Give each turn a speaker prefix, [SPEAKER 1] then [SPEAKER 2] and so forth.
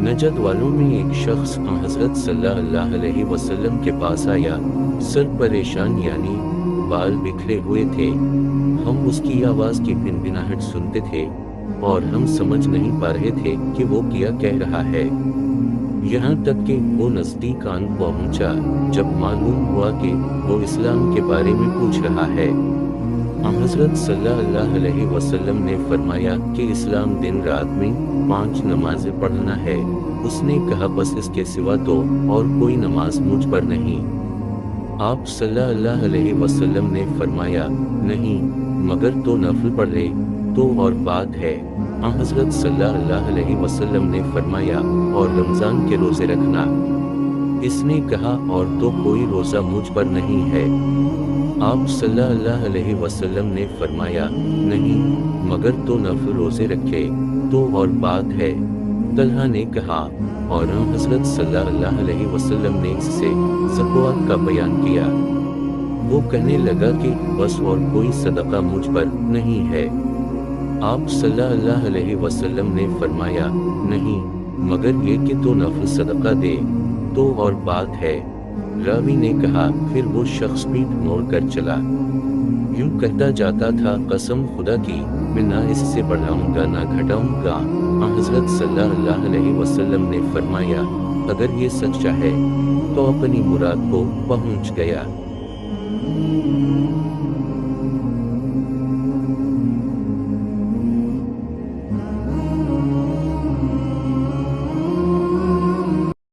[SPEAKER 1] Najd वालों में एक शख्स हज़रत सल्लल्लाहु अलैहि वसल्लम के पास आया, सर परेशान यानी बाल बिखरे हुए थे। हम उसकी आवाज़ की भिनभिनाहट सुनते थे और हम समझ नहीं पा रहे थे कि वो क्या कह रहा है। यहाँ तक कि वो नज़दीक आन पहुँचा जब मालूम हुआ कि वो इस्लाम के बारे में पूछ रहा है। हज़रत सल्लल्लाहु अलैहि वसल्लम ने फरमाया कि इस्लाम दिन रात में 5 नमाज़ें पढ़ना है। उसने कहा बस इसके सिवा तो और कोई नमाज मुझ पर नहीं। आप सल्लल्लाहु अलैहि वसल्लम ने फरमाया, नहीं मगर तो नफल पढ़ ले तो और बात है। हज़रत सल्लल्लाहु अलैहि वसल्लम ने फरमाया और रमज़ान के रोज़े रखना। इसने कहा और तो कोई रोज़ा मुझ पर नहीं है। आप सल्लल्लाहु अलैहि वसल्लम ने फरमाया, नहीं मगर तो नफल रोज़े रखे तो और बात है। तलहा ने कहा और हज़रत सल्लल्लाहु अलैहि वसल्लम ने इससे ज़कात का बयान किया। वो कहने लगा कि बस और कोई सदका मुझ पर नहीं है। आप सल्लल्लाहु अलैहि वसल्लम ने फरमाया, नहीं मगर ये कि तो नफल सदका दे तो और बात है। रावी ने कहा फिर वो शख्स पीठ मोड़ कर चला। यूं कहता जाता था, कसम खुदा की मैं ना इससे बढ़ाऊंगा ना घटाऊंगा। हज़रत सल्लल्लाहु अलैहि वसल्लम ने फरमाया, अगर ये सच्चा है तो अपनी मुराद को पहुंच गया।